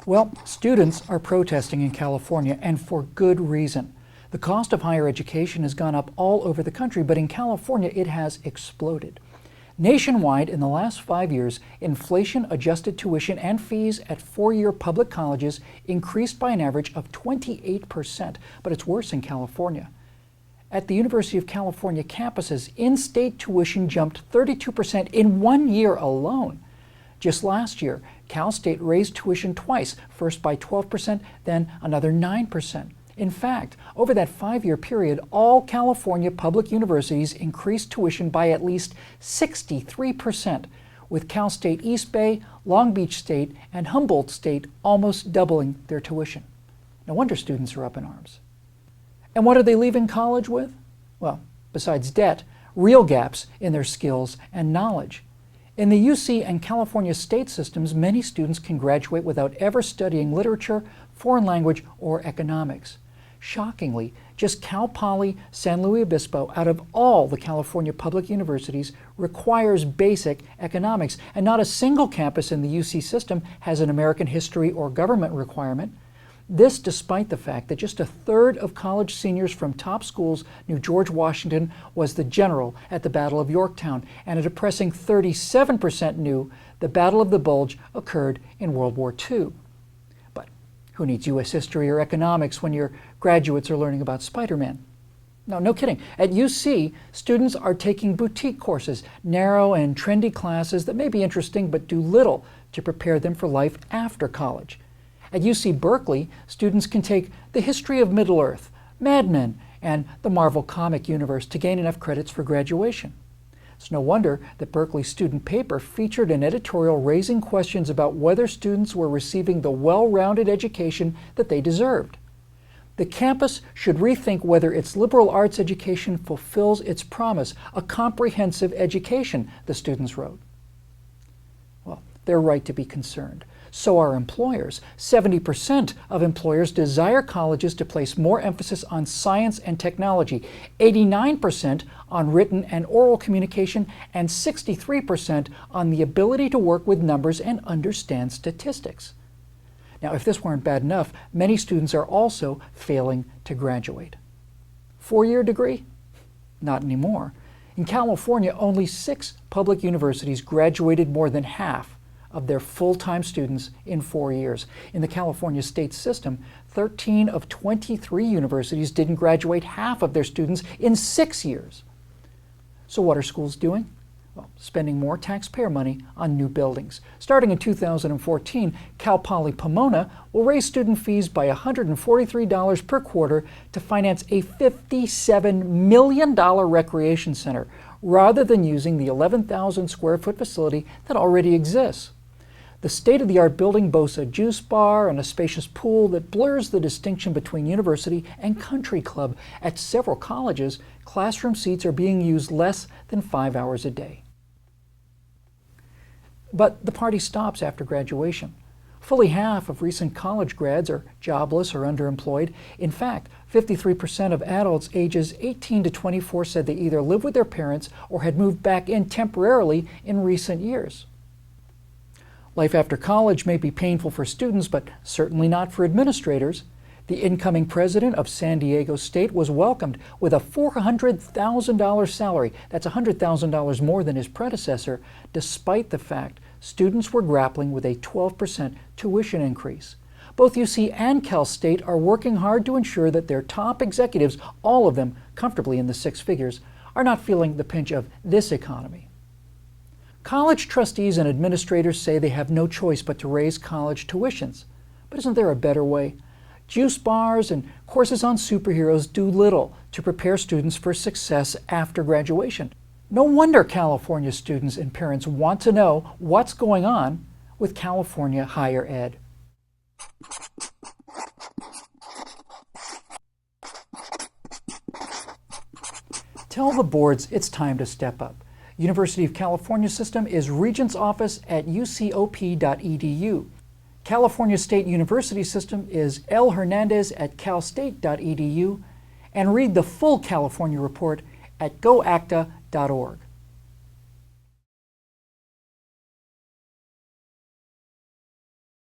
Well, students are protesting in California, and for good reason. The cost of higher education has gone up all over the country, but in California it has exploded. Nationwide, in the last 5 years, inflation-adjusted tuition and fees at four-year public colleges increased by an average of 28%, but it's worse in California. At the University of California campuses, in-state tuition jumped 32% in 1 year alone. Just last year, Cal State raised tuition twice, first by 12%, then another 9%. In fact, over that 5-year period, all California public universities increased tuition by at least 63%, with Cal State East Bay, Long Beach State, and Humboldt State almost doubling their tuition. No wonder students are up in arms. And what are they leaving college with? Well, besides debt, real gaps in their skills and knowledge. In the UC and California state systems, many students can graduate without ever studying literature, foreign language, or economics. Shockingly, just Cal Poly San Luis Obispo, out of all the California public universities, requires basic economics, and not a single campus in the UC system has an American history or government requirement. This despite the fact that just a third of college seniors from top schools knew George Washington was the general at the Battle of Yorktown, and a depressing 37% knew the Battle of the Bulge occurred in World War II. But who needs U.S. history or economics when your graduates are learning about Spider-Man? No kidding. At UC, students are taking boutique courses, narrow and trendy classes that may be interesting but do little to prepare them for life after college. At UC Berkeley, students can take the history of Middle-earth, Mad Men, and the Marvel comic universe to gain enough credits for graduation. It's no wonder that Berkeley's student paper featured an editorial raising questions about whether students were receiving the well-rounded education that they deserved. The campus should rethink whether its liberal arts education fulfills its promise, a comprehensive education, the students wrote. Well, they're right to be concerned. So are employers. 70% of employers desire colleges to place more emphasis on science and technology, 89% on written and oral communication, and 63% on the ability to work with numbers and understand statistics. Now, if this weren't bad enough, many students are also failing to graduate. 4-year degree? Not anymore. In California, only 6 public universities graduated more than half of their full-time students in 4 years. In the California state system, 13 of 23 universities didn't graduate half of their students in 6 years. So what are schools doing? Well, spending more taxpayer money on new buildings. Starting in 2014, Cal Poly Pomona will raise student fees by $143 per quarter to finance a $57 million recreation center, rather than using the 11,000 square foot facility that already exists. The state-of-the-art building boasts a juice bar and a spacious pool that blurs the distinction between university and country club. At several colleges, classroom seats are being used less than 5 hours a day. But the party stops after graduation. Fully half of recent college grads are jobless or underemployed. In fact, 53% of adults ages 18 to 24 said they either live with their parents or had moved back in temporarily in recent years. Life after college may be painful for students, but certainly not for administrators. The incoming president of San Diego State was welcomed with a $400,000 salary. That's $100,000 more than his predecessor, despite the fact students were grappling with a 12% tuition increase. Both UC and Cal State are working hard to ensure that their top executives, all of them comfortably in the 6 figures, are not feeling the pinch of this economy. College trustees and administrators say they have no choice but to raise college tuitions. But isn't there a better way? Juice bars and courses on superheroes do little to prepare students for success after graduation. No wonder California students and parents want to know what's going on with California higher ed. Tell the boards it's time to step up. University of California system is Regent's office at ucop.edu. California State University system is L. Hernandez at calstate.edu. And read the full California report at goacta.org.